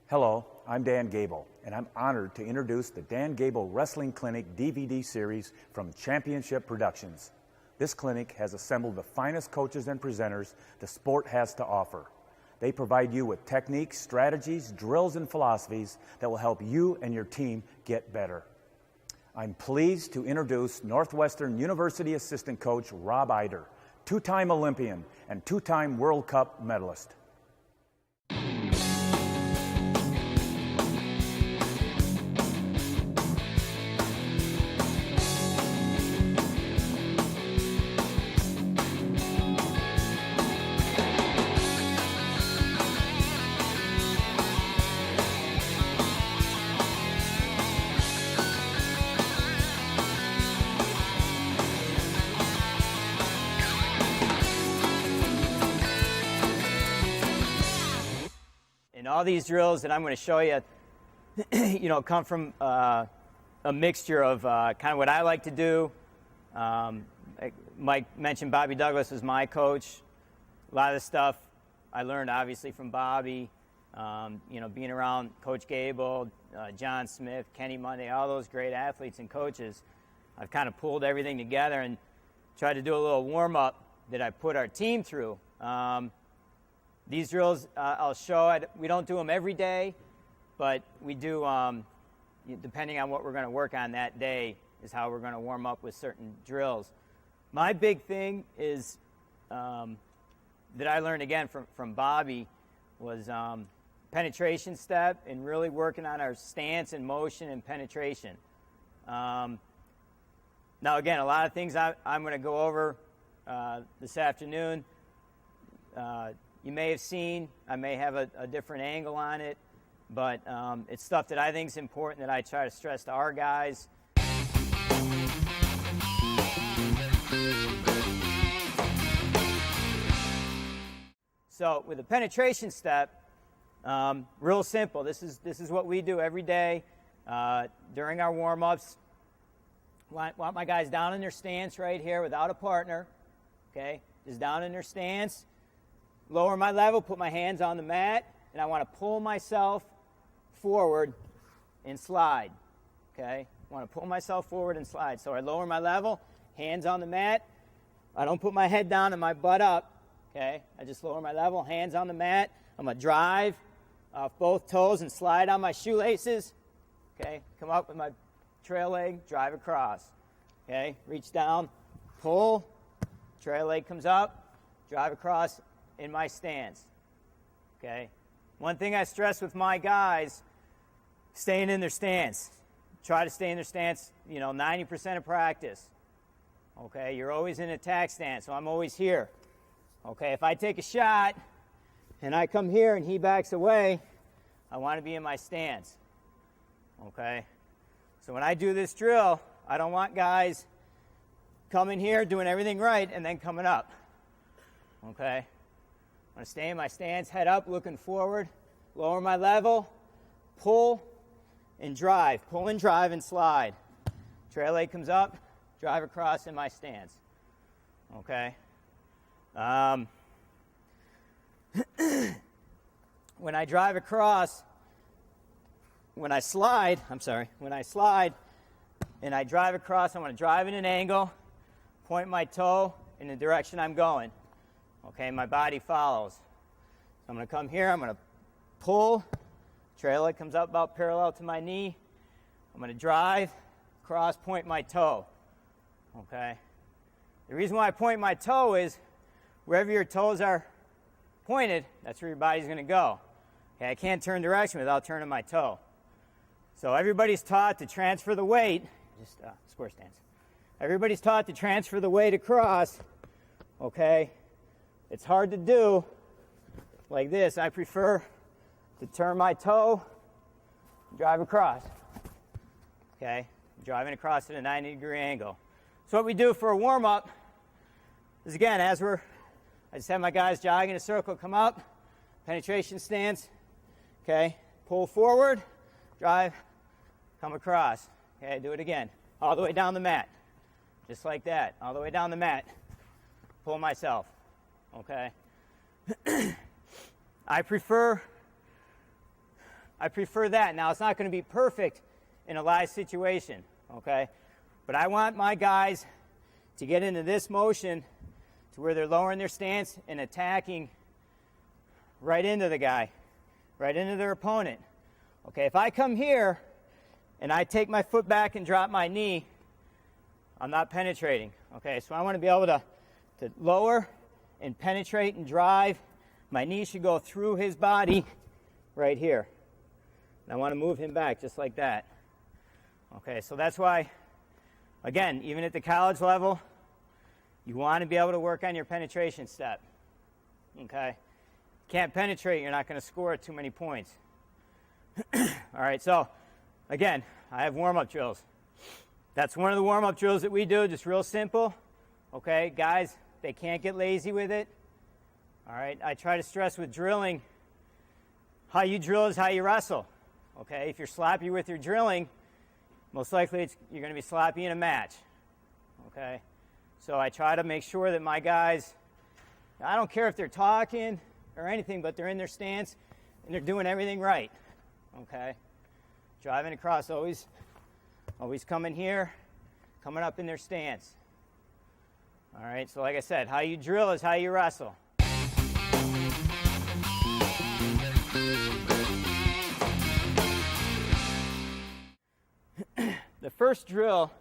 Hello, I'm Dan Gable, and I'm honored to introduce the Dan Gable Wrestling Clinic DVD series from Championship Productions. This clinic has assembled the finest coaches and presenters the sport has to offer. They provide you with techniques, strategies, drills, and philosophies that will help you and your team get better. I'm pleased to introduce Northwestern University assistant coach Rob Eiter, two-time Olympian and two-time World Cup medalist. And all these drills that I'm going to show you, come from a mixture of kind of what I like to do. Mike mentioned Bobby Douglas was my coach. A lot of the stuff I learned obviously from Bobby, being around Coach Gable, John Smith, Kenny Monday, all those great athletes and coaches. I've kind of pulled everything together and tried to do a little warm-up that I put our team through. These drills, I'll show. We don't do them every day, but we do, depending on what we're going to work on that day, is how we're going to warm up with certain drills. My big thing is that I learned again from Bobby was penetration step and really working on our stance and motion and penetration. Now, again, a lot of things I'm going to go over this afternoon. You may have seen, I may have a different angle on it, but it's stuff that I think is important that I try to stress to our guys. So with the penetration step, real simple. This is what we do every day during our warm-ups. Want my guys down in their stance right here without a partner, okay? Just down in their stance. Lower my level, put my hands on the mat, and I want to pull myself forward and slide, okay? I want to pull myself forward and slide. So I lower my level, hands on the mat. I don't put my head down and my butt up, okay? I just lower my level, hands on the mat. I'm going to drive off both toes and slide on my shoelaces, okay? Come up with my trail leg, drive across, okay? Reach down, pull, trail leg comes up, drive across, in my stance, okay? One thing I stress with my guys, staying in their stance. Try to stay in their stance, 90% of practice, okay? You're always in attack stance, so I'm always here, okay? If I take a shot and I come here and he backs away, I want to be in my stance, okay? So when I do this drill, I don't want guys coming here, doing everything right, and then coming up, okay? I'm going to stay in my stance, head up, looking forward, lower my level, pull and drive. Pull and drive and slide. Trail leg comes up, drive across in my stance. Okay? When I drive across, when I slide and I drive across, I want to drive in an angle, point my toe in the direction I'm going. Okay, my body follows. So I'm going to come here, I'm going to pull, trail leg comes up about parallel to my knee. I'm going to drive, cross, point my toe. Okay? The reason why I point my toe is wherever your toes are pointed, that's where your body's going to go. Okay, I can't turn direction without turning my toe. So everybody's taught to transfer the weight, just square stance. Everybody's taught to transfer the weight across, okay? It's hard to do like this. I prefer to turn my toe, drive across. Okay? Driving across at a 90-degree angle. So what we do for a warm-up is, again, I just have my guys jog in a circle, come up, penetration stance, okay? Pull forward, drive, come across. Okay, do it again. All the way down the mat. Just like that. All the way down the mat. Pull myself. Okay? I prefer I prefer that. Now, it's not going to be perfect in a live situation, okay? But I want my guys to get into this motion to where they're lowering their stance and attacking right into the guy, right into their opponent. Okay, if I come here and I take my foot back and drop my knee, I'm not penetrating. Okay, so I want to be able to lower and penetrate and drive. My knee should go through his body right here. And I want to move him back just like that. Okay, so that's why, again, even at the college level, you want to be able to work on your penetration step. Okay? Can't penetrate, you're not going to score too many points. All right, so again, I have warm-up drills. That's one of the warm-up drills that we do, just real simple. Okay, guys, they can't get lazy with it. All right, I try to stress with drilling, how you drill is how you wrestle. Okay, if you're sloppy with your drilling, most likely you're going to be sloppy in a match. Okay, so I try to make sure that my guys, I don't care if they're talking or anything, but they're in their stance and they're doing everything right. Okay, driving across, always coming here, coming up in their stance. All right, so like I said, how you drill is how you wrestle. The first drill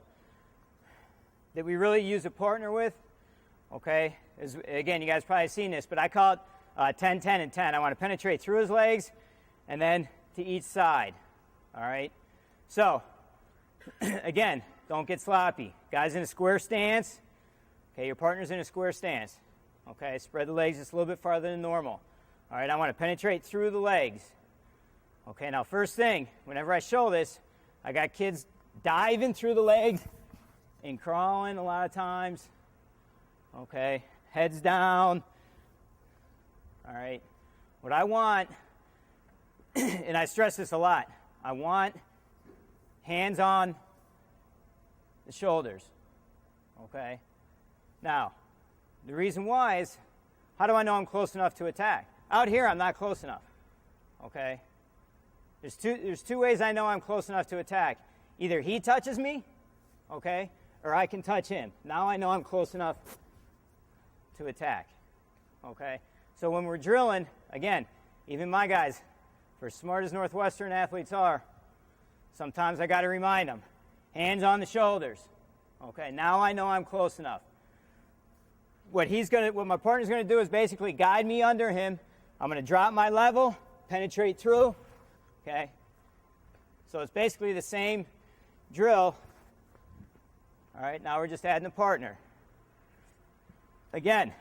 that we really use a partner with, okay, is, again, you guys probably seen this, but I call it 10, 10, and 10. I want to penetrate through his legs and then to each side. All right, so again, don't get sloppy. Guys in a square stance. Okay, your partner's in a square stance. Okay, spread the legs just a little bit farther than normal. All right, I want to penetrate through the legs. Okay, now first thing, whenever I show this, I got kids diving through the legs and crawling a lot of times. Okay, heads down. All right, what I want, and I stress this a lot, I want hands on the shoulders. Okay, now the reason why is, how do I know I'm close enough to attack? Out here, I'm not close enough. Okay, there's two ways I know I'm close enough to attack. Either he touches me, okay, or I can touch him. Now I know I'm close enough to attack. Okay, so when we're drilling, again, even my guys, for as smart as Northwestern athletes are, sometimes I got to remind them, hands on the shoulders. Okay, now I know I'm close enough. What my partner's going to do is basically guide me under him. I'm going to drop my level, penetrate through. Okay, so it's basically the same drill. All right, now we're just adding a partner. Again,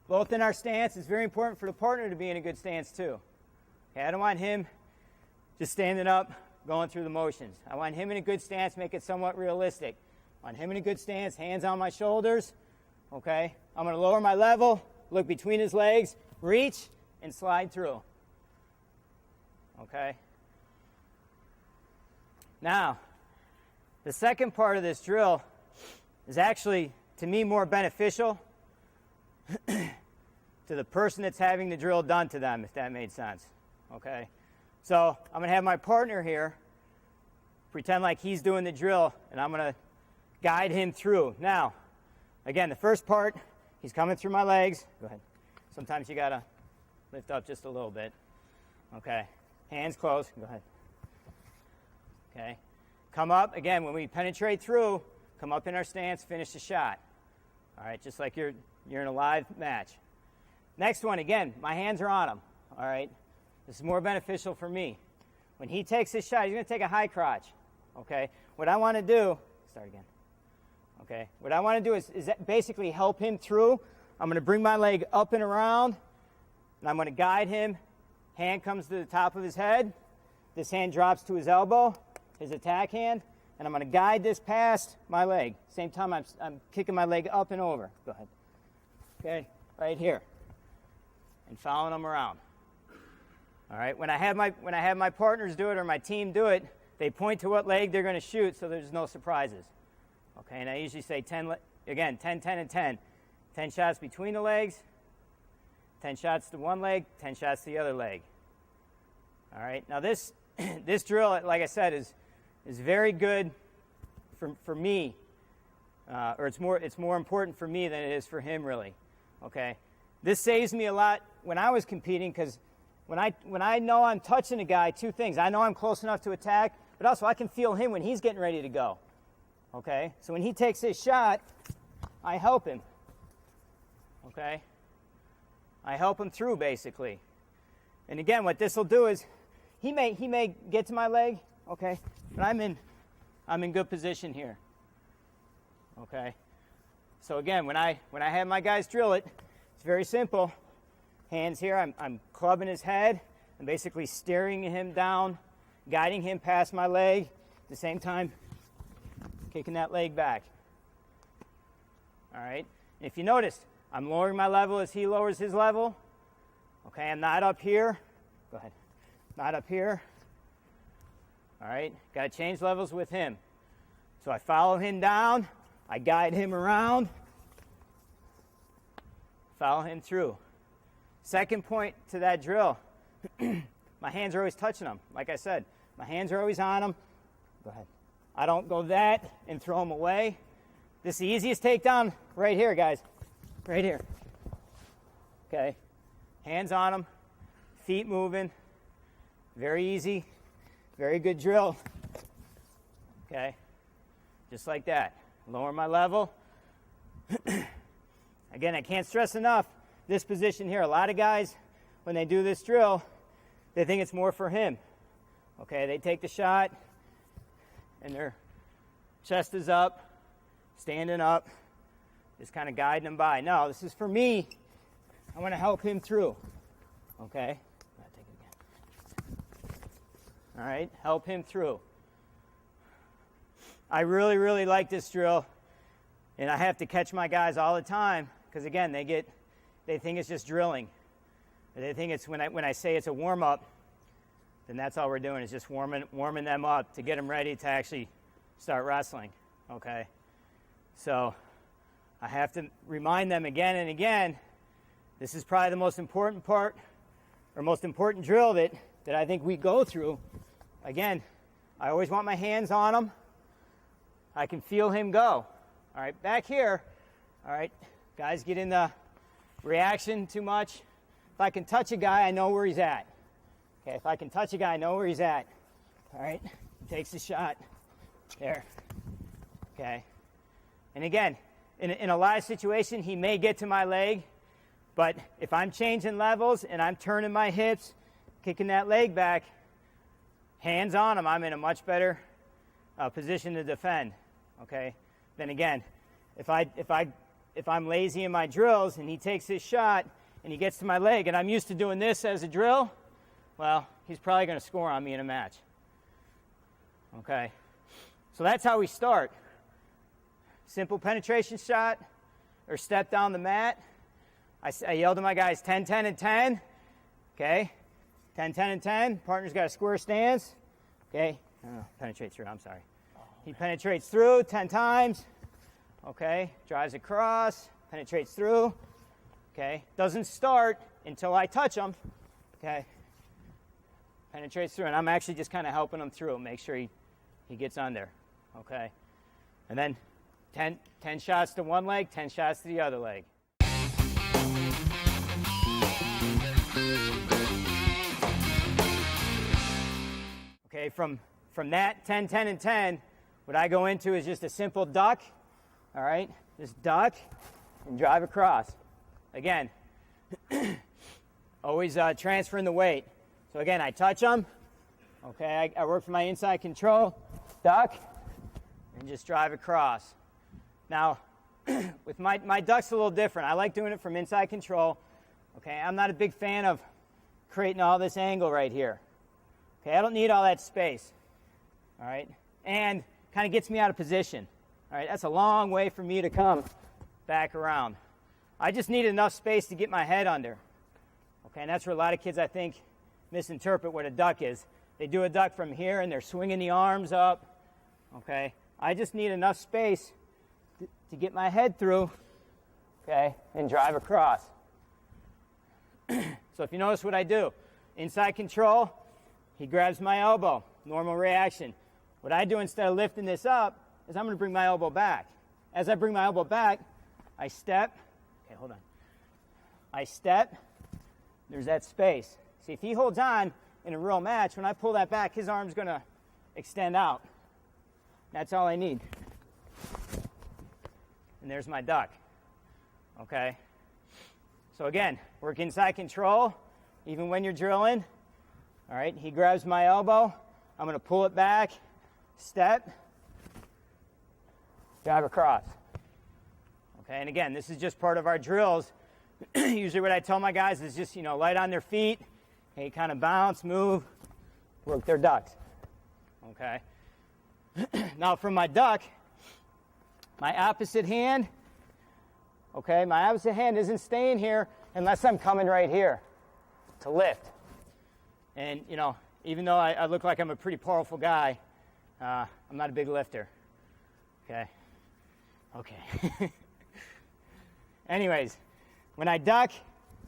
both in our stance, it's very important for the partner to be in a good stance too. Okay, I don't want him just standing up, going through the motions. I want him in a good stance, make it somewhat realistic. I want him in a good stance, hands on my shoulders. Okay, I'm going to lower my level, look between his legs, reach, and slide through. Okay. Now, the second part of this drill is actually, to me, more beneficial to the person that's having the drill done to them, if that made sense. Okay? So I'm going to have my partner here pretend like he's doing the drill, and I'm going to guide him through. Now, again, the first part, he's coming through my legs. Go ahead. Sometimes you got to lift up just a little bit. Okay. Hands closed. Go ahead. Okay. Come up. Again, when we penetrate through, come up in our stance, finish the shot. All right, just like you're in a live match. Next one, again, my hands are on him. All right. This is more beneficial for me. When he takes his shot, he's going to take a high crotch. Okay. What I want to do, start again. Okay. What I want to do is basically help him through. I'm going to bring my leg up and around, and I'm going to guide him. Hand comes to the top of his head. This hand drops to his elbow, his attack hand, and I'm going to guide this past my leg. Same time I'm kicking my leg up and over. Go ahead. Okay, right here, and following them around. All right. When I have my partners do it or my team do it, they point to what leg they're going to shoot, so there's no surprises. Okay, and I usually say 10, 10, 10, and 10. 10 shots between the legs, 10 shots to one leg, 10 shots to the other leg. All right, now this this drill, like I said, is very good for me, or it's more important for me than it is for him, really. Okay, this saves me a lot when I was competing, because when I know I'm touching a guy, two things: I know I'm close enough to attack, but also I can feel him when he's getting ready to go. Okay, so when he takes his shot, I help him. Okay, I help him through, basically. And again, what this will do is he may get to my leg, okay, but I'm in good position here. Okay, so again, when I have my guys drill it, it's very simple. Hands here, I'm clubbing his head. I'm basically steering him down, guiding him past my leg, at the same time kicking that leg back. All right, and if you notice, I'm lowering my level as he lowers his level. Okay, I'm not up here. Go ahead. Not up here. All right, got to change levels with him. So I follow him down. I guide him around. Follow him through. Second point to that drill, my hands are always touching him. Like I said, my hands are always on him. Go ahead. I don't go that and throw him away. This is the easiest takedown right here, guys. Right here. Okay. Hands on him. Feet moving. Very easy. Very good drill. Okay. Just like that. Lower my level. Again, I can't stress enough this position here. A lot of guys, when they do this drill, they think it's more for him. Okay, they take the shot, and their chest is up, standing up, just kind of guiding them by. No, this is for me. I want to help him through. Okay? Take it again. All right, help him through. I really, really like this drill, and I have to catch my guys all the time because, again, they think it's just drilling. They think it's when I say it's a warm-up, then that's all we're doing is just warming them up to get them ready to actually start wrestling. Okay? So I have to remind them again and again, this is probably the most important part or most important drill that I think we go through. Again, I always want my hands on him. I can feel him go. All right, back here. All right, guys get in the reaction too much. If I can touch a guy, I know where he's at. Okay, if I can touch a guy, I know where he's at. All right, he takes the shot. There. Okay. And again, in a live situation, he may get to my leg, but if I'm changing levels and I'm turning my hips, kicking that leg back, hands on him, I'm in a much better position to defend. Okay. Then again, if I'm lazy in my drills and he takes his shot and he gets to my leg and I'm used to doing this as a drill, well, he's probably going to score on me in a match. Okay. So that's how we start. Simple penetration shot or step down the mat. I yell to my guys 10, 10, and 10. Okay. 10, 10, and 10. Partner's got a square stance. Okay. Oh, penetrate through. I'm sorry. He penetrates through 10 times. Okay. Drives across. Penetrates through. Okay. Doesn't start until I touch him. Okay. Penetrates through. And I'm actually just kind of helping him through. Make sure he gets under. Okay. And then 10 shots to one leg, 10 shots to the other leg. Okay, from that 10, 10, and 10, what I go into is just a simple duck. All right, just duck and drive across. Again, always transferring the weight. So again, I touch them. Okay, I work for my inside control, duck, and just drive across. Now, with my duck's a little different. I like doing it from inside control. Okay, I'm not a big fan of creating all this angle right here. Okay, I don't need all that space. All right, and kind of gets me out of position. All right, that's a long way for me to come back around. I just need enough space to get my head under. Okay, and that's where a lot of kids, I think, misinterpret what a duck is. They do a duck from here and they're swinging the arms up. Okay, I just need enough space to get my head through, okay, and drive across. So if you notice what I do, inside control, He grabs my elbow, normal reaction. What I do instead of lifting this up is I'm going to bring my elbow back. As I bring my elbow back, I step. Okay, hold on. I step. There's that space. See, if he holds on in a real match, when I pull that back, his arm's going to extend out. That's all I need. And there's my duck. Okay? So again, work inside control, even when you're drilling. All right, he grabs my elbow. I'm going to pull it back, step, drive across. Okay, and again, this is just part of our drills. Usually what I tell my guys is just, light on their feet. Okay, kind of bounce, move, work their ducks. Okay. Now from my duck, my opposite hand, okay, my opposite hand isn't staying here unless I'm coming right here to lift. And, even though I look like I'm a pretty powerful guy, I'm not a big lifter. Okay. Anyways, when I duck,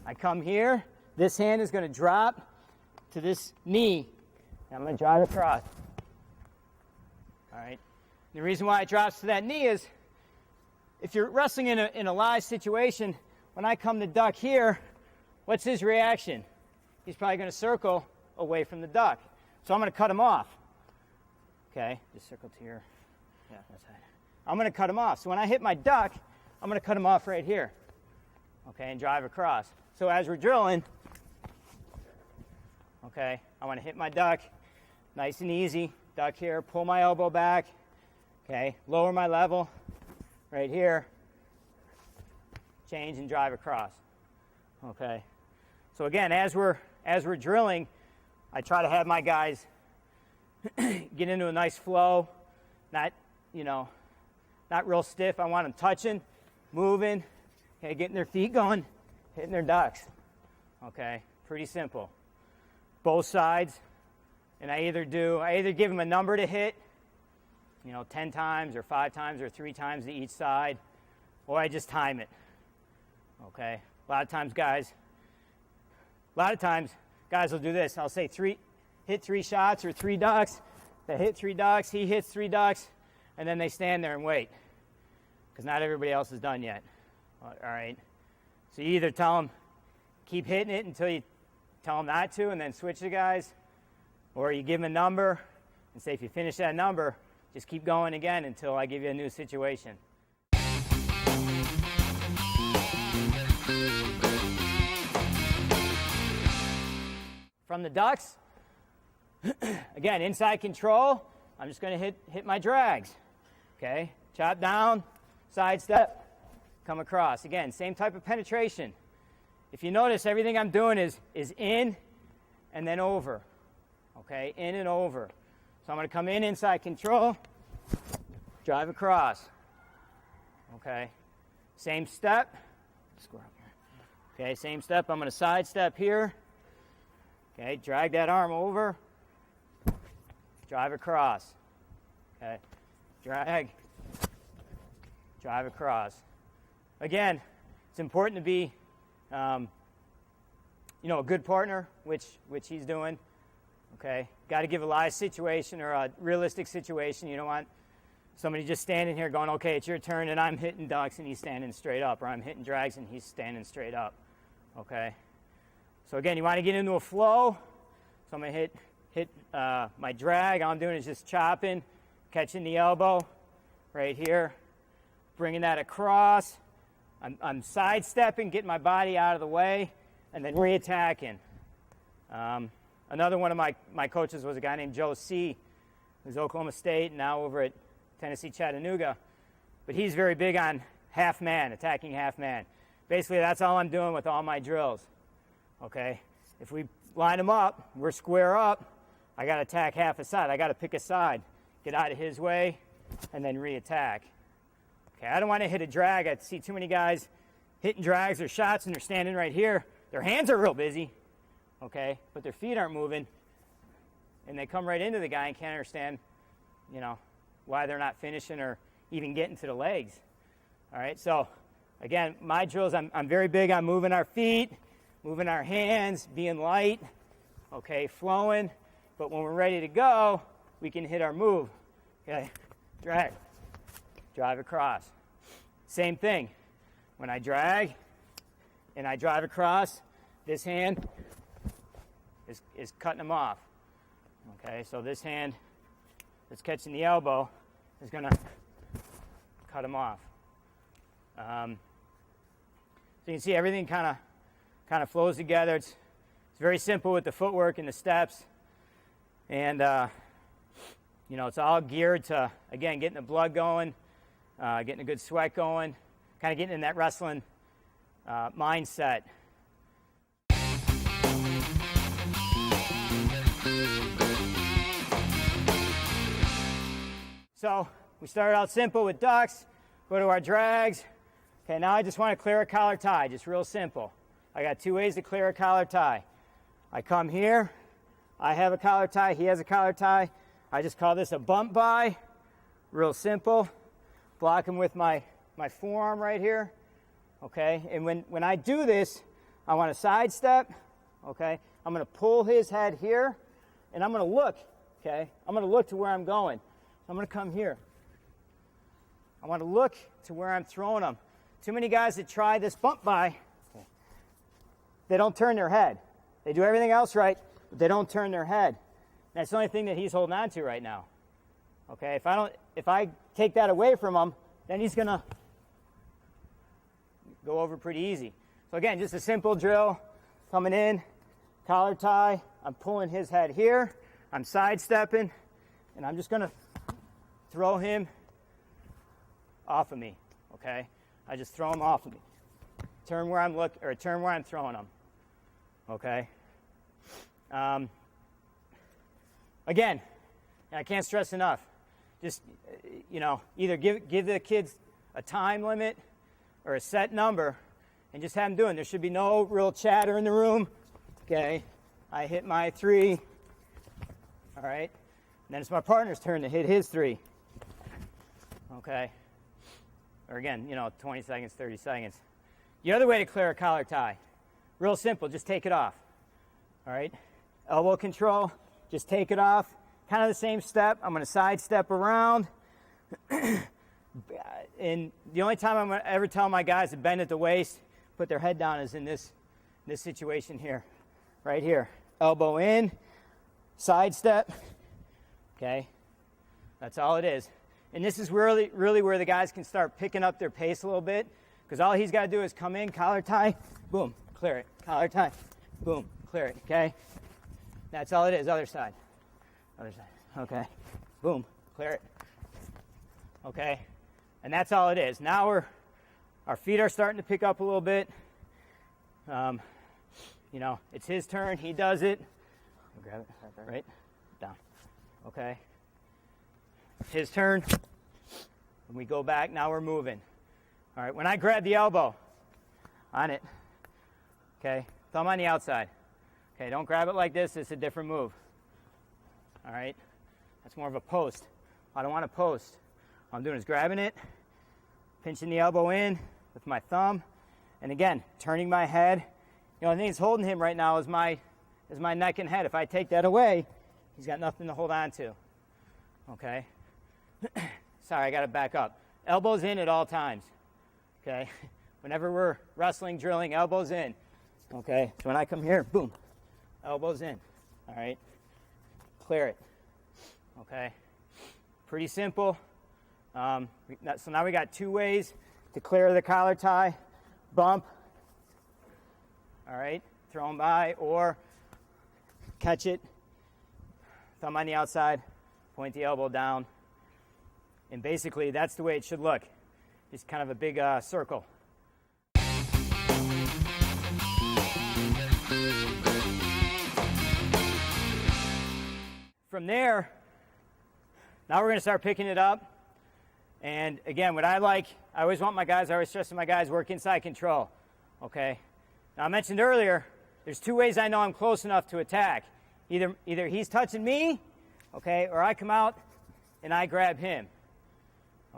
I come here. This hand is going to drop to this knee. And I'm going to drive across. All right. The reason why it drops to that knee is if you're wrestling in a live situation, when I come to duck here, what's his reaction? He's probably going to circle away from the duck. So I'm going to cut him off. Okay, just circle to your, that side. I'm going to cut him off. So when I hit my duck, I'm going to cut him off right here. Okay, and drive across. So as we're drilling, okay, I want to hit my duck, nice and easy. Duck here, pull my elbow back. Okay, lower my level right here. Change and drive across. Okay. So again, as we're drilling, I try to have my guys get into a nice flow, not real stiff. I want them touching, moving, okay, getting their feet going, hitting their ducks. Okay, pretty simple. Both sides, and I either give them a number to hit, 10 times or 5 times or 3 times to each side, or I just time it. Okay, a lot of times guys will do this. I'll say hit 3 shots or 3 ducks. They hit 3 ducks, he hits 3 ducks, and then they stand there and wait because not everybody else is done yet. All right. So you either tell them, keep hitting it until you tell them not to and then switch the guys, or you give them a number and say if you finish that number, just keep going again until I give you a new situation. From the ducks, again, inside control, I'm just going to hit my drags. Okay, chop down, side step, come across. Again, same type of penetration. If you notice, everything I'm doing is in and then over. Okay, in and over. So I'm going to come in inside control, drive across. Okay, same step. Square up here. Okay, same step. I'm going to side step here. Okay, drag that arm over, drive across. Okay, drag, drive across. Again, it's important to be, a good partner, which he's doing. Okay, got to give a live situation or a realistic situation. You don't want somebody just standing here going, okay, it's your turn, and I'm hitting ducks and he's standing straight up, or I'm hitting drags and he's standing straight up. Okay. So again, you want to get into a flow. So I'm going to hit my drag. All I'm doing is just chopping, catching the elbow right here, bringing that across. I'm sidestepping, getting my body out of the way, and then re-attacking. Another one of my coaches was a guy named Joe C., who's Oklahoma State, and now over at Tennessee Chattanooga. But he's very big on half man, attacking half man. Basically, that's all I'm doing with all my drills. Okay, if we line them up, we're square up, I got to attack half a side. I got to pick a side, get out of his way, and then re-attack. Okay, I don't want to hit a drag. I see too many guys hitting drags or shots, and they're standing right here. Their hands are real busy, okay, but their feet aren't moving, and they come right into the guy and can't understand, why they're not finishing or even getting to the legs. All right, so again, my drills, I'm very big on moving our feet, moving our hands, being light, okay, flowing, But when we're ready to go, we can hit our move. Okay, drag, drive across. Same thing. When I drag and I drive across, this hand is cutting them off. Okay, so this hand that's catching the elbow is going to cut them off. So you can see everything kind of flows together. It's very simple with the footwork and the steps, and it's all geared to, again, getting the blood going, getting a good sweat going, kind of getting in that wrestling mindset. So we started out simple with ducks, go to our drags. Okay, now I just want to clear a collar tie, just real simple. I got 2 ways to clear a collar tie. I come here, I have a collar tie, he has a collar tie. I just call this a bump by, real simple. Block him with my forearm right here, okay? And when I do this, I want to sidestep, okay? I'm going to pull his head here, and I'm going to look, okay? I'm going to look to where I'm going. I'm going to come here. I want to look to where I'm throwing him. Too many guys that try this bump by, they don't turn their head. They do everything else right, but they don't turn their head. That's the only thing that he's holding on to right now. Okay, if I take that away from him, then he's gonna go over pretty easy. So again, just a simple drill, coming in, collar tie, I'm pulling his head here, I'm sidestepping, and I'm just gonna throw him off of me, okay? I just throw him off of me. Turn where I'm turn where I'm throwing him, okay? Again, I can't stress enough. Just, either give the kids a time limit or a set number and just have them doing. There should be no real chatter in the room. Okay, I hit my 3. All right, and then it's my partner's turn to hit his 3. Okay, or again, 20 seconds, 30 seconds. The other way to clear a collar tie, real simple, just take it off. All right, elbow control, just take it off. Kind of the same step. I'm going to sidestep around. And the only time I'm going to ever tell my guys to bend at the waist, put their head down, is in this situation here. Right here. Elbow in, sidestep. Okay? That's all it is. And this is really, really where the guys can start picking up their pace a little bit, because all he's got to do is come in, collar tie, boom, clear it. Collar tie, boom, clear it. Okay? That's all it is. Other side. Other side. Okay. Boom. Clear it. Okay. And that's all it is. Now our feet are starting to pick up a little bit. It's his turn. He does it. Grab it. Right. Down. Okay. His turn. When we go back, now we're moving. All right. When I grab the elbow, on it. Okay. Thumb on the outside. Okay. Don't grab it like this. It's a different move. All right, that's more of a post. I don't want to post. All I'm doing is grabbing it, pinching the elbow in with my thumb, and again, turning my head. The thing that's holding him right now is my neck and head. If I take that away, he's got nothing to hold on to. Okay? Sorry, I got to back up. Elbows in at all times. Okay? Whenever we're wrestling, drilling, elbows in. Okay? So when I come here, boom, elbows in. All right? Clear it. Okay, pretty simple. So now we got 2 ways to clear the collar tie. Bump. All right, throw them by, or catch it. Thumb on the outside, point the elbow down, and basically that's the way it should look. Just kind of a big circle. From there, now we're going to start picking it up. And again, what I always stress to my guys, work inside control. Okay? Now I mentioned earlier, there's 2 ways I know I'm close enough to attack. Either he's touching me, okay, or I come out and I grab him.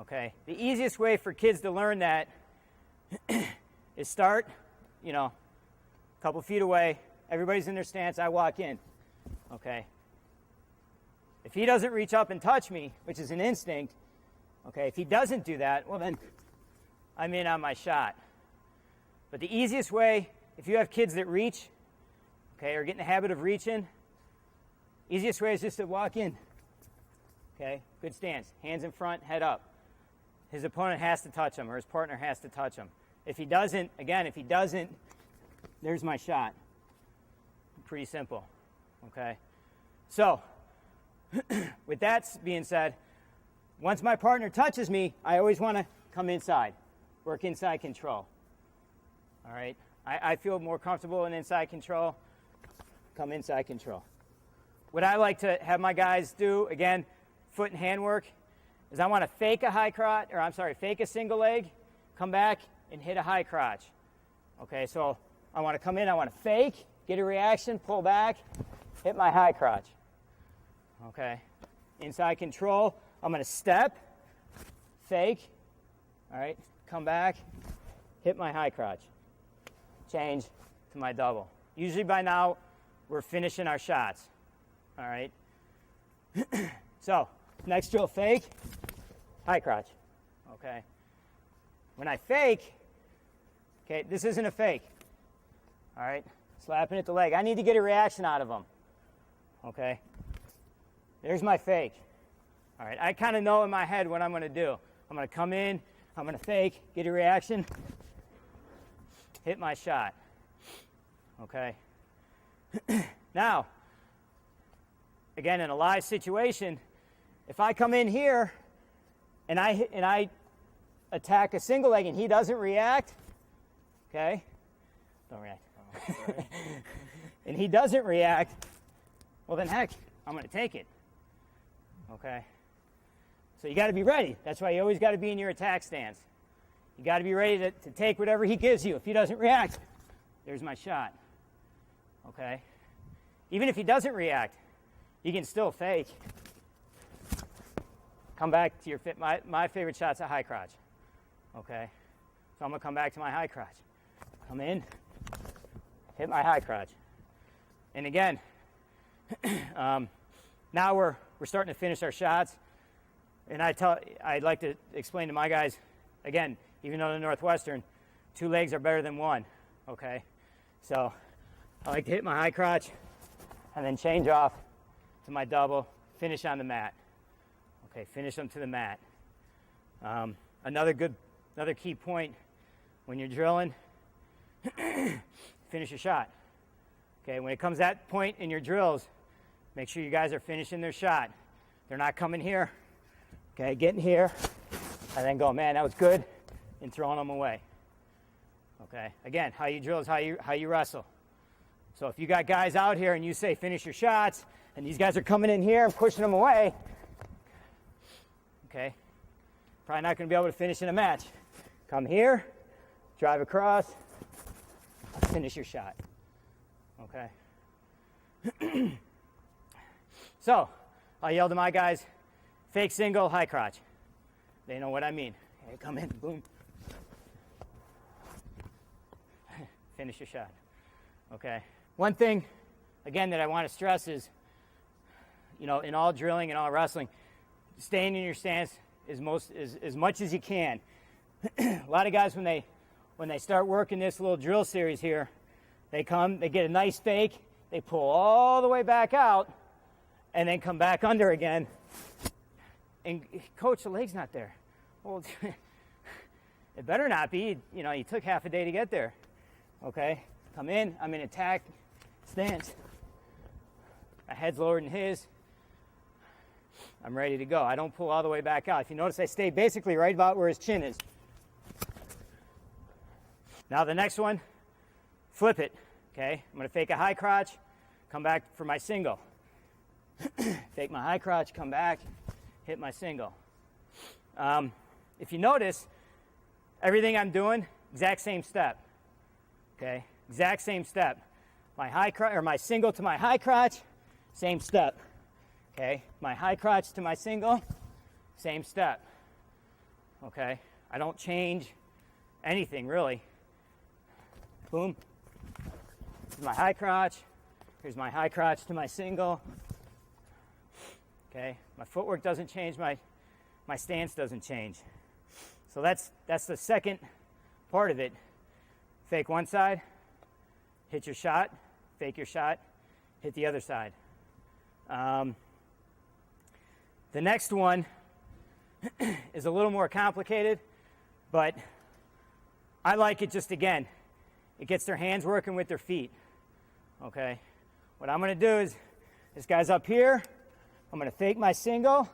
Okay? The easiest way for kids to learn that is start, a couple feet away. Everybody's in their stance. I walk in. Okay? If he doesn't reach up and touch me, which is an instinct, okay, if he doesn't do that, well then I'm in on my shot. But the easiest way, if you have kids that reach, okay, or get in the habit of reaching, easiest way is just to walk in. Okay, good stance. Hands in front, head up. His opponent has to touch him, or his partner has to touch him. If he doesn't, there's my shot. Pretty simple. Okay? So, with that being said, once my partner touches me, I always want to come inside, work inside control. All right? I feel more comfortable in inside control. Come inside control. What I like to have my guys do, again, foot and hand work, is I want to fake a single leg, come back and hit a high crotch. Okay, so I want to come in, I want to fake, get a reaction, pull back, hit my high crotch. Okay, inside control, I'm going to step, fake, all right, come back, hit my high crotch, change to my double. Usually by now, we're finishing our shots, all right? So, next drill, fake, high crotch, okay? When I fake, okay, this isn't a fake, all right? Slapping at the leg. I need to get a reaction out of him, okay? There's my fake, all right? I kind of know in my head what I'm going to do. I'm going to come in, I'm going to fake, get a reaction, hit my shot, okay? Now, again, in a live situation, if I come in here and I attack a single leg and he doesn't react, okay? Don't react. And he doesn't react, well then heck, I'm going to take it, okay? So you got to be ready. That's why you always got to be in your attack stance. You got to be ready to take whatever he gives you. If he doesn't react, there's my shot, okay? Even if he doesn't react, you can still fake. Come back to your my favorite shot's a high crotch. Okay? So I'm going to come back to my high crotch. Come in, hit my high crotch. And again, now we're starting to finish our shots. And I'd like to explain to my guys, again, even though the Northwestern, 2 legs are better than 1. Okay? So I like to hit my high crotch and then change off to my double, finish on the mat. Okay, finish them to the mat. Another key point when you're drilling, finish your shot. Okay, when it comes to that point in your drills, make sure you guys are finishing their shot. They're not coming here, okay, getting here, and then go, man, that was good, and throwing them away. Okay, again, how you drill is how you wrestle. So if you got guys out here and you say finish your shots, and these guys are coming in here and pushing them away, okay, probably not going to be able to finish in a match. Come here, drive across, finish your shot. Okay. So, I yell to my guys, fake single, high crotch. They know what I mean. Hey, come in, boom. Finish your shot. Okay. One thing, again, that I want to stress is, in all drilling and all wrestling, staying in your stance as much as you can. A lot of guys, when they start working this little drill series here, they get a nice fake, they pull all the way back out, and then come back under again. And coach, the leg's not there. Well, it better not be. You took half a day to get there. Okay, come in. I'm in attack stance. My head's lower than his. I'm ready to go. I don't pull all the way back out. If you notice, I stay basically right about where his chin is. Now the next one, flip it. Okay, I'm going to fake a high crotch, come back for my single. Fake my high crotch, come back, hit my single. If you notice, everything I'm doing, exact same step. Okay, exact same step. My single to my high crotch, same step. Okay, my high crotch to my single, same step. Okay, I don't change anything really. Boom. This is my high crotch. Here's my high crotch to my single. Okay, my footwork doesn't change, my stance doesn't change. So that's the second part of it. Fake one side, hit your shot, fake your shot, hit the other side. The next one is a little more complicated, but I like it just again. It gets their hands working with their feet. Okay, what I'm going to do is, this guy's up here. I'm going to fake my single.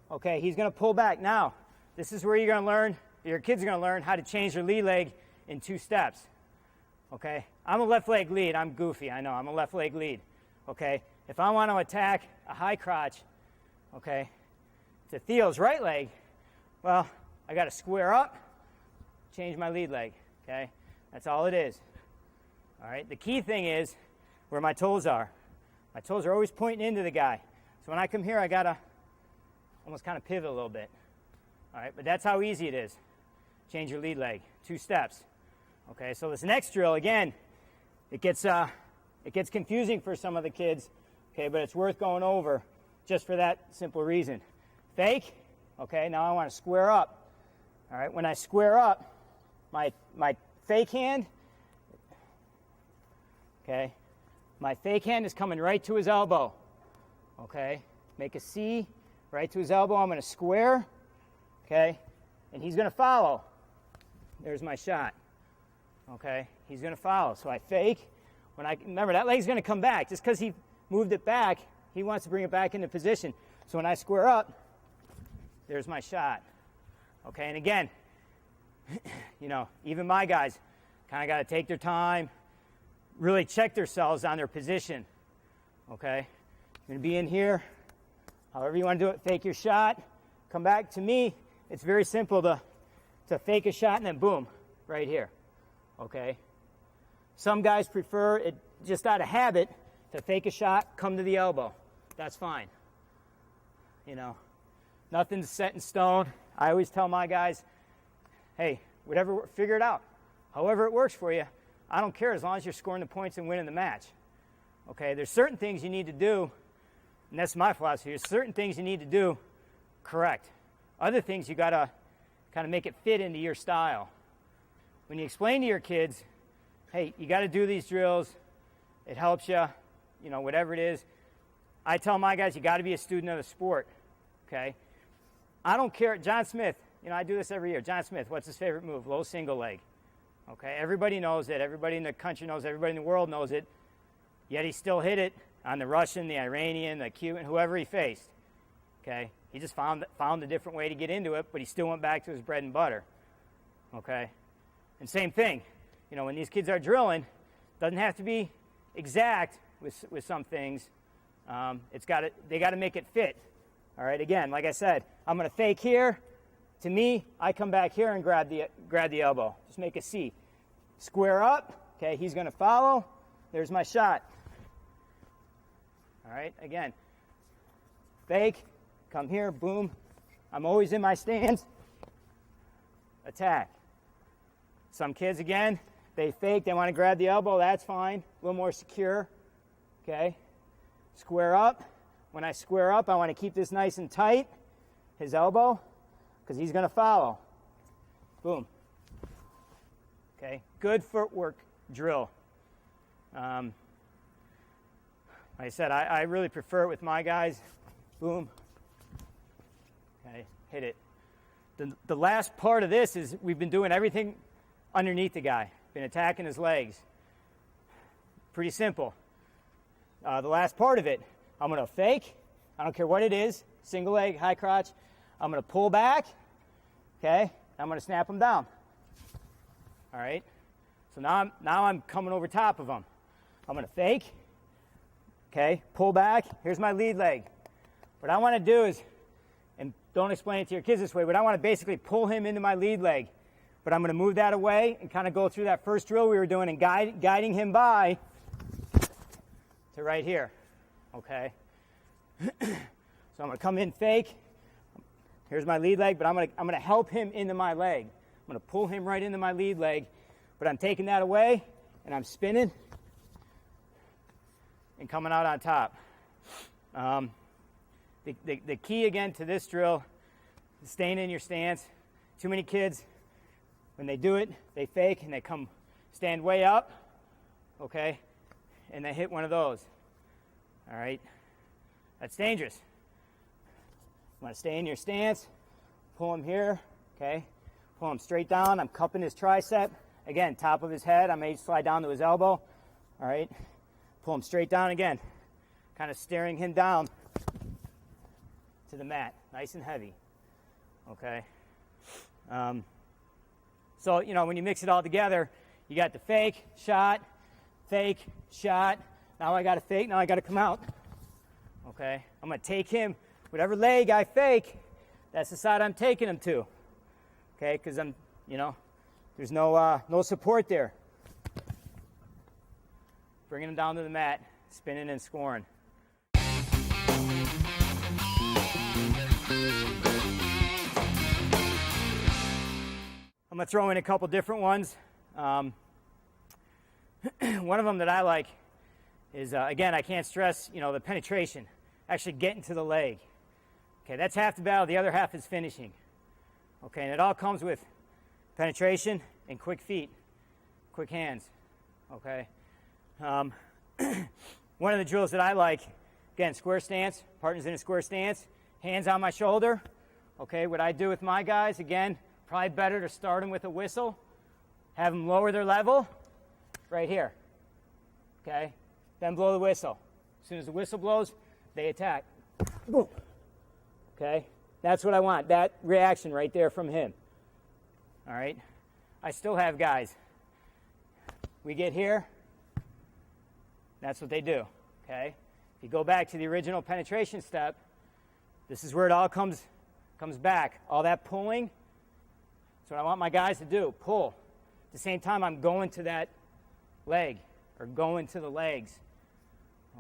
Okay, he's going to pull back. Now, this is where you're going to learn, your kids are going to learn how to change their lead leg in 2 steps. Okay, I'm a left leg lead. I'm goofy, I know. I'm a left leg lead. Okay, if I want to attack a high crotch, okay, to Theo's right leg, well, I got to square up, change my lead leg. Okay, that's all it is. All right, the key thing is where my toes are. My toes are always pointing into the guy. So when I come here, I got to almost kind of pivot a little bit. All right, but that's how easy it is. Change your lead leg, 2 steps. Okay, so this next drill, again, it gets confusing for some of the kids, okay, but it's worth going over just for that simple reason. Fake, okay, now I want to square up. All right, when I square up, my fake hand, okay, my fake hand is coming right to his elbow. Okay, make a C right to his elbow. I'm going to square, okay, and he's going to follow. There's my shot. Okay, he's going to follow. So I fake. Remember, that leg's going to come back. Just because he moved it back, he wants to bring it back into position. So when I square up, there's my shot. Okay, and again, you know, even my guys kind of got to take their time, really check themselves on their position. Okay, you're going to be in here, however you want to do it, fake your shot, come back. To me, it's very simple to fake a shot and then boom, right here. Okay, some guys prefer it just out of habit to fake a shot, come to the elbow. That's fine. You know, nothing's set in stone. I always tell my guys, hey, whatever, figure it out. However it works for you, I don't care as long as you're scoring the points and winning the match. Okay, there's certain things you need to do, and that's my philosophy. There's certain things you need to do correct. Other things you got to kind of make it fit into your style. When you explain to your kids, hey, you got to do these drills, it helps you, you know, whatever it is. I tell my guys, you got to be a student of the sport, okay? I don't care. John Smith, you know, I do this every year. John Smith, what's his favorite move? Low single leg. Okay, everybody knows it. Everybody in the country knows it. Everybody in the world knows it. Yet he still hit it on the Russian, the Iranian, the Cuban, whoever he faced. Okay, he just found a different way to get into it, but he still went back to his bread and butter. Okay, and same thing. You know, when these kids are drilling, doesn't have to be exact with some things. They got to make it fit. All right, again, like I said, I'm going to fake here. To me, I come back here and grab the elbow. Just make a C. Square up. Okay, he's going to follow. There's my shot. All right, again, fake. Come here, boom. I'm always in my stance. Attack. Some kids, again, they fake. They want to grab the elbow. That's fine. A little more secure. Okay. Square up. When I square up, I want to keep this nice and tight. His elbow, because he's going to follow. Boom. Okay. Good footwork drill. Like I said, I really prefer it with my guys. Boom. Okay. Hit it. The last part of this is we've been doing everything underneath the guy. Been attacking his legs. Pretty simple. The last part of it, I'm going to fake. I don't care what it is. Single leg, high crotch. I'm going to pull back. Okay. I'm going to snap him down. All right. So now I'm coming over top of him. I'm going to fake. Okay. Pull back. Here's my lead leg. What I want to do is, and don't explain it to your kids this way, but I want to basically pull him into my lead leg. But I'm going to move that away and kind of go through that first drill we were doing and guiding him by to right here. Okay. So I'm going to come in fake. Here's my lead leg, but I'm going to help him into my leg. I'm going to pull him right into my lead leg, but I'm taking that away and I'm spinning and coming out on top. The key, again, to this drill is staying in your stance. Too many kids, when they do it, they fake and they come stand way up, okay, and they hit one of those. All right? That's dangerous. You want to stay in your stance, pull him here, okay? Pull him straight down. I'm cupping his tricep. Again, top of his head. I may slide down to his elbow. All right? Pull him straight down again. Kind of steering him down to the mat. Nice and heavy. Okay? So, you know, when you mix it all together, you got the fake, shot. Now I got to fake. Now I got to come out. Okay? I'm going to take him. Whatever leg I fake, that's the side I'm taking him to. Okay? Because I'm, you know, there's no support there. Bringing him down to the mat, spinning and scoring. I'm going to throw in a couple different ones. One of them that I like is, again, I can't stress, you know, the penetration, actually getting to the leg. Okay, that's half the battle. The other half is finishing. Okay, and it all comes with penetration and quick feet, quick hands. Okay. One of the drills that I like, again, square stance, partners in a square stance, hands on my shoulder. Okay, what I do with my guys, again, probably better to start them with a whistle, have them lower their level right here. Okay, then blow the whistle. As soon as the whistle blows, they attack. Boom. Okay, that's what I want, that reaction right there from him. All right, I still have guys. We get here, that's what they do. Okay, if you go back to the original penetration step, this is where it all comes back. All that pulling, that's what I want my guys to do, pull. At the same time, I'm going to that leg or going to the legs.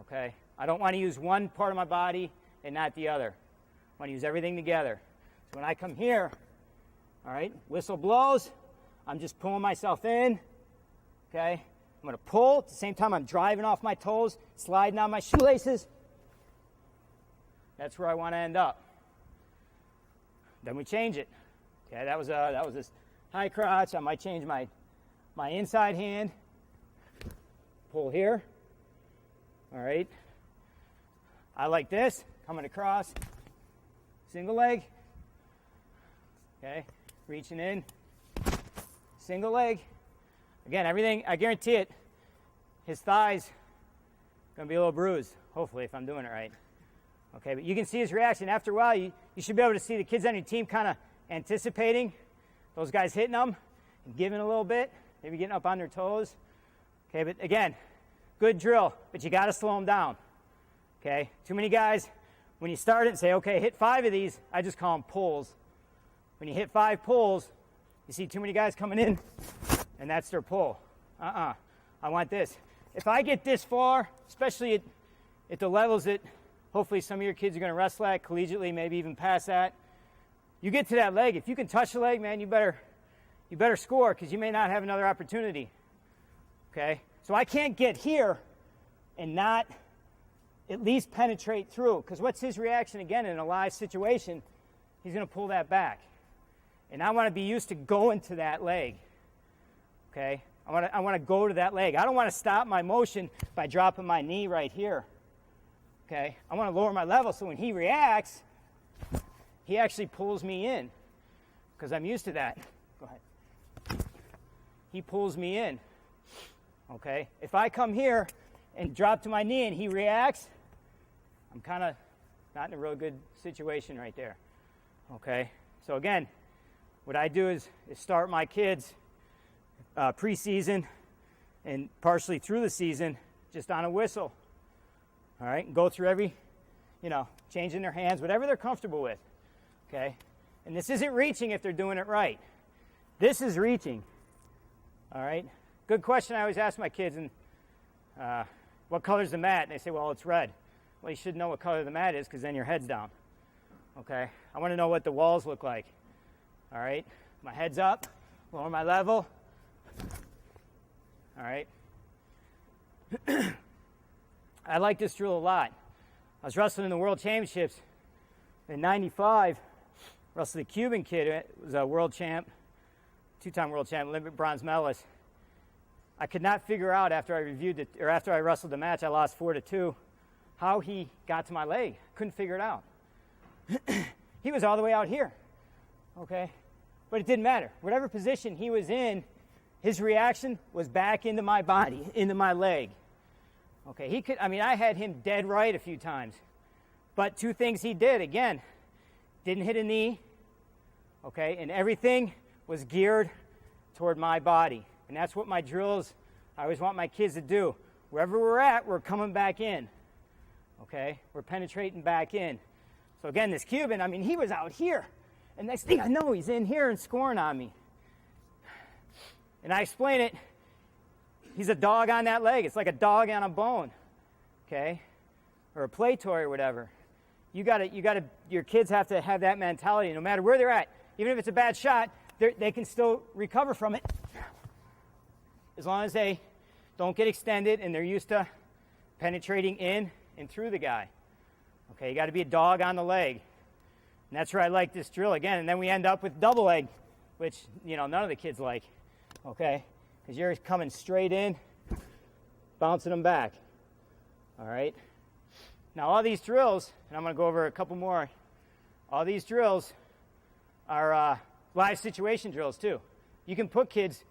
Okay, I don't want to use one part of my body and not the other. I want to use everything together. So when I come here, all right, whistle blows, I'm just pulling myself in, okay? I'm going to pull. At the same time, I'm driving off my toes, sliding on my shoelaces. That's where I want to end up. Then we change it. Okay, that was this high crotch. I might change my inside hand. Pull here. All right. I like this. Coming across. Single leg. Okay. Reaching in. Single leg. Again, everything, I guarantee it, his thigh's going to be a little bruised, hopefully, if I'm doing it right. Okay, but you can see his reaction. After a while, you should be able to see the kids on your team kind of anticipating those guys hitting them and giving a little bit, maybe getting up on their toes. Okay, but again, good drill, but you got to slow them down. Okay, too many guys, when you start it and say, okay, hit 5 of these, I just call them pulls. When you hit 5 pulls, you see too many guys coming in, and that's their pull. I want this. If I get this far, especially at the levels that hopefully some of your kids are going to wrestle at, collegiately, maybe even past that, you get to that leg. If you can touch the leg, man, you better score, because you may not have another opportunity. Okay? So I can't get here and not at least penetrate through, because what's his reaction again in a live situation? He's going to pull that back. And I want to be used to going to that leg. Okay? I want to go to that leg. I don't want to stop my motion by dropping my knee right here. Okay? I want to lower my level so when he reacts, he actually pulls me in, because I'm used to that. Go ahead. He pulls me in. Okay? If I come here and drop to my knee and he reacts, I'm kind of not in a real good situation right there. Okay? So again, what I do is start my kids preseason and partially through the season just on a whistle. All right? And go through every, changing their hands, whatever they're comfortable with. Okay? And this isn't reaching if they're doing it right. This is reaching. All right? Good question I always ask my kids, and what color's the mat? And they say, well, it's red. Well, you should know what color the mat is, because then your head's down. Okay? I want to know what the walls look like. All right? My head's up, lower my level. All right? I like this drill a lot. I was wrestling in the World Championships In 95, Russell the Cuban kid was a world champ, two-time world champ, Olympic bronze medalist. I could not figure out after I wrestled the match, I lost 4-2, how he got to my leg. Couldn't figure it out. He was all the way out here, okay? But it didn't matter. Whatever position he was in, his reaction was back into my body, into my leg. Okay, I had him dead right a few times. But two things he did, again, didn't hit a knee, okay, and everything was geared toward my body. And that's what my drills, I always want my kids to do. Wherever we're at, we're coming back in, okay? We're penetrating back in. So again, this Cuban, he was out here. And next thing I know, he's in here and scoring on me. And I explain it, he's a dog on that leg. It's like a dog on a bone, okay? Or a play toy or whatever. Your kids have to have that mentality no matter where they're at. Even if it's a bad shot, they can still recover from it as long as they don't get extended and they're used to penetrating in and through the guy. Okay, you got to be a dog on the leg. And that's where I like this drill again. And then we end up with double leg, which, none of the kids like, okay? Because you're coming straight in, bouncing them back, all right? Now, all these drills, and I'm going to go over a couple more, all these drills are live situation drills, too. You can put kids,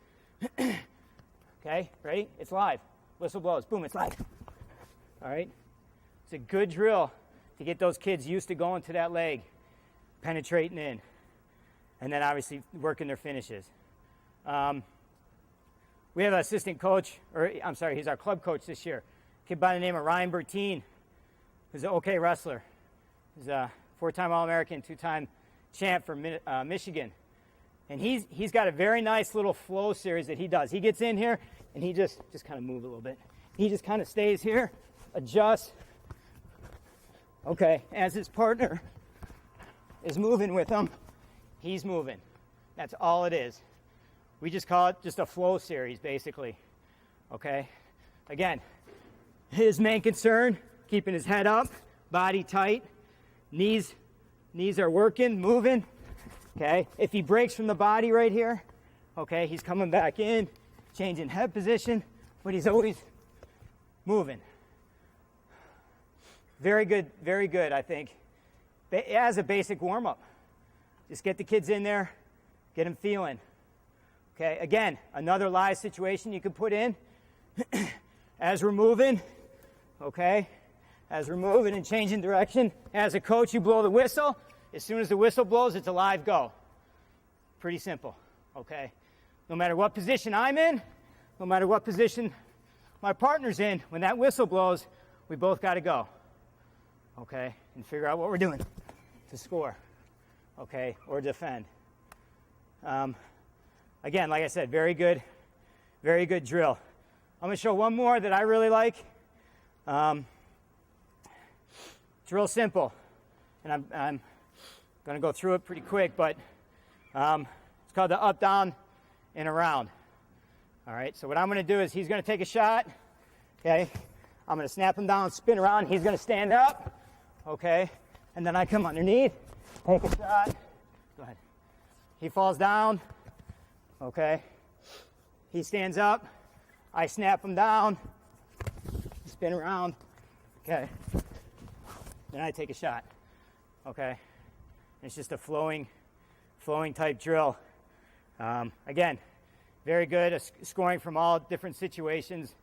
okay, ready? It's live. Whistle blows. Boom, it's live. All right? It's a good drill to get those kids used to going to that leg, penetrating in, and then obviously working their finishes. We have an assistant coach, he's our club coach this year, a kid by the name of Ryan Bertine, who's an okay wrestler. He's a 4-time All-American, 2-time champ from Michigan. And he's got a very nice little flow series that he does. He gets in here, and he just kind of moves a little bit. He just kind of stays here, adjusts. Okay, as his partner is moving with him, he's moving. That's all it is. We just call it just a flow series, basically. Okay? Again, his main concern, keeping his head up, body tight, knees are working, moving. Okay? If he breaks from the body right here, okay, he's coming back in, changing head position, but he's always moving. Very good, I think. As a basic warm-up. Just get the kids in there, get them feeling. Okay, again, another live situation you can put in as we're moving, okay? As we're moving and changing direction. As a coach, you blow the whistle. As soon as the whistle blows, it's a live go. Pretty simple, okay? No matter what position I'm in, no matter what position my partner's in, when that whistle blows, we both got to go, okay? And figure out what we're doing to score, okay, or defend. Again, like I said, very good drill. I'm going to show one more that I really like. It's real simple, and I'm going to go through it pretty quick, but it's called the up, down, and around. All right, so what I'm going to do is he's going to take a shot, okay? I'm going to snap him down, spin around. He's going to stand up, okay? And then I come underneath, take a shot. Go ahead. He falls down. Okay, he stands up, I snap him down, spin around, okay, then I take a shot, okay. It's just a flowing type drill. Again, very good, scoring from all different situations,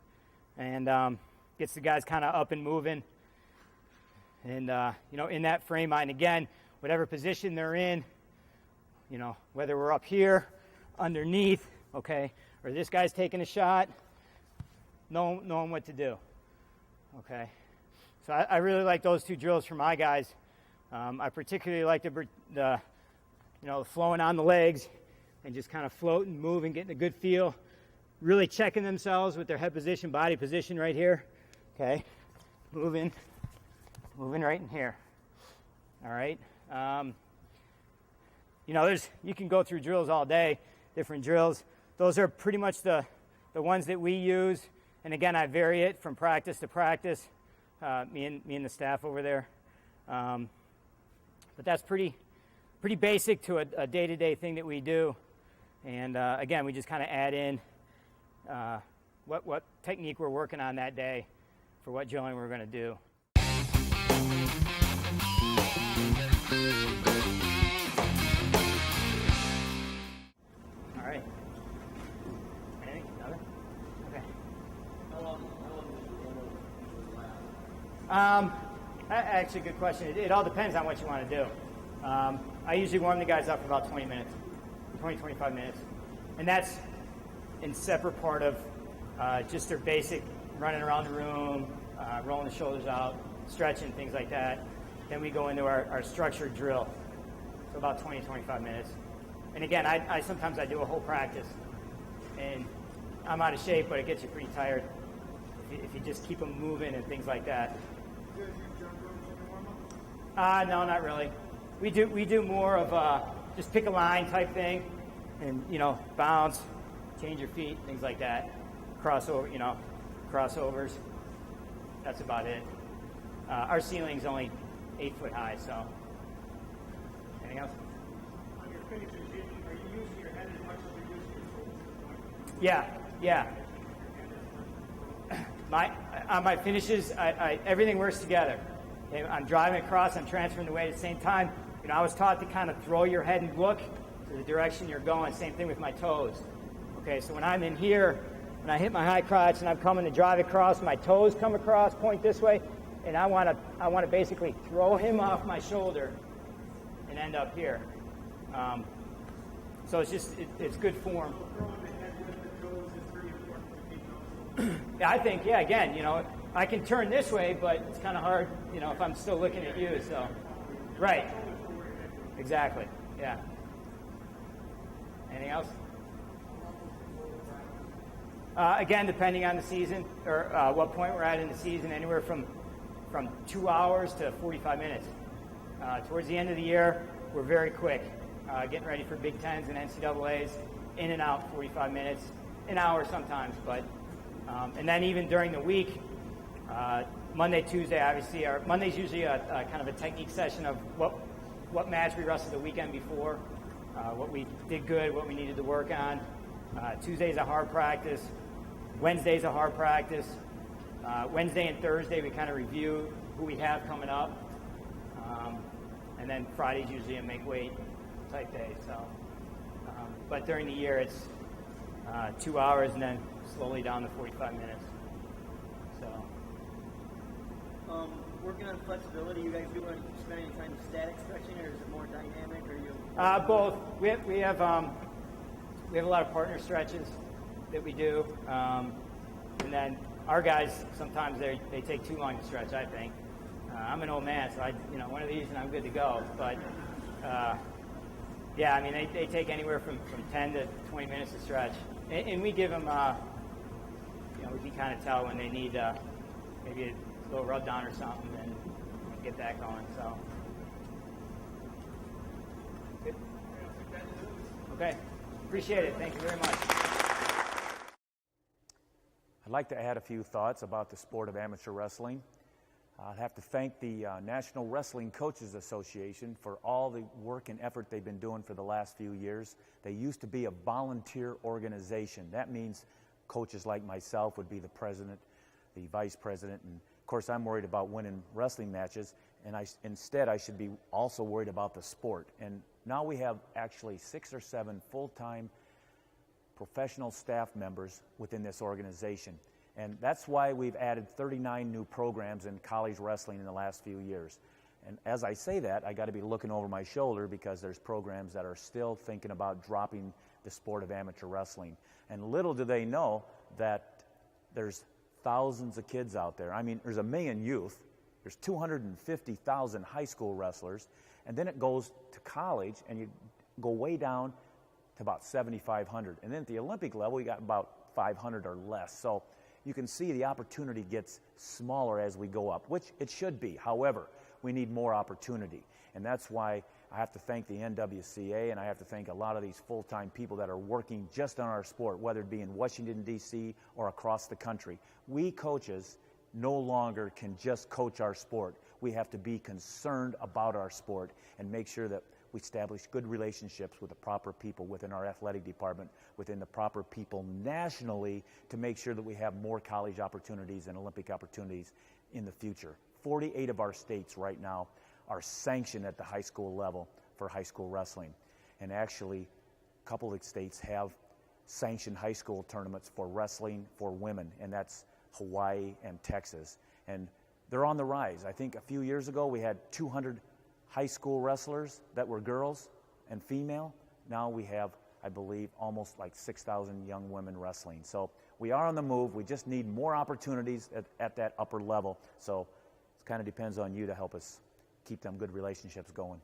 and gets the guys kind of up and moving, and in that frame mind, again, whatever position they're in, whether we're up here, underneath, okay, or this guy's taking a shot, knowing what to do, okay. So I really like those two drills for my guys. I particularly like the flowing on the legs and just kind of floating, moving, getting a good feel, really checking themselves with their head position, body position right here, okay, moving right in here, all right. You can go through drills all day, different drills. Those are pretty much the ones that we use. And again, I vary it from practice to practice, me and the staff over there. But that's pretty basic to a day-to-day thing that we do. And again, we just kind of add in what technique we're working on that day for what drilling we're going to do. All right. Anything? Nothing? Okay. Actually, good question. It all depends on what you want to do. I usually warm the guys up for about 20 minutes, 25 minutes. And that's in separate part of just their basic running around the room, rolling the shoulders out, stretching, things like that. Then we go into our structured drill, so about 20, 25 minutes. And again, I sometimes do a whole practice, and I'm out of shape, but it gets you pretty tired if you just keep them moving and things like that. Do you guys use jump ropes in your warm-up? No, not really. We do more of just pick a line type thing, and bounce, change your feet, things like that. Crossovers. That's about it. Our ceiling's only 8 foot high, so. Anything else? On your finishes, are you using your head as much as you're using your shoulders? Yeah. On my finishes, everything works together. Okay, I'm driving across, I'm transferring the weight at the same time. I was taught to kind of throw your head and look to the direction you're going. Same thing with my toes. Okay, so when I'm in here, when I hit my high crotch and I'm coming to drive across, my toes come across, point this way, and I want to basically throw him off my shoulder and end up here. So it's good form. Throwing the head with the toes is pretty important to keep those. Yeah, I think, again, I can turn this way, but it's kind of hard, if I'm still looking at you, so. Right. Exactly, yeah. Anything else? Again, depending on the season, or what point we're at in the season, anywhere from 2 hours to 45 minutes. Towards the end of the year, we're very quick, getting ready for Big Tens and NCAAs, in and out 45 minutes, an hour sometimes, but and then even during the week, Monday, Tuesday, obviously, Monday's usually a kind of a technique session of what match we wrestled the weekend before, what we did good, what we needed to work on. Tuesday's a hard practice. Wednesday's a hard practice. Wednesday and Thursday, we kind of review who we have coming up. And then Friday's usually a make weight type day. So, but during the year, it's 2 hours and then slowly down to 45 minutes. So. Working on flexibility, you guys do spend any time static stretching, or is it more dynamic? Or you? Both. We have a lot of partner stretches that we do, and then our guys sometimes they take too long to stretch. I think I'm an old man, so one of these and I'm good to go. But they take anywhere from 10 to 20 minutes to stretch, and we give them we can kind of tell when they need maybe a little rub down or something, and get that going. So, good. Okay, appreciate it. Thank you very much. I'd like to add a few thoughts about the sport of amateur wrestling. I'd have to thank the National Wrestling Coaches Association for all the work and effort they've been doing for the last few years. They used to be a volunteer organization. That means coaches like myself would be the president, the vice president, and of course I'm worried about winning wrestling matches, and instead I should be also worried about the sport. And now we have actually 6 or 7 full-time professional staff members within this organization. And that's why we've added 39 new programs in college wrestling in the last few years. And as I say that, I got to be looking over my shoulder because there's programs that are still thinking about dropping the sport of amateur wrestling. And little do they know that there's thousands of kids out there. I mean, there's 1 million youth, there's 250,000 high school wrestlers, and then it goes to college, and you go way down to about 7,500. And then at the Olympic level, you got about 500 or less. So you can see the opportunity gets smaller as we go up, which it should be. However, we need more opportunity. And that's why I have to thank the NWCA, and I have to thank a lot of these full-time people that are working just on our sport, whether it be in Washington, D.C. or across the country. We coaches no longer can just coach our sport. We have to be concerned about our sport and make sure that we establish good relationships with the proper people within our athletic department, within the proper people nationally, to make sure that we have more college opportunities and Olympic opportunities in the future. 48 of our states right now are sanctioned at the high school level for high school wrestling. And actually, a couple of states have sanctioned high school tournaments for wrestling for women, and that's Hawaii and Texas. And they're on the rise. I think a few years ago we had 200 high school wrestlers that were girls and female. Now we have, I believe, almost like 6,000 young women wrestling. So we are on the move. We just need more opportunities at that upper level. So it kind of depends on you to help us keep them good relationships going.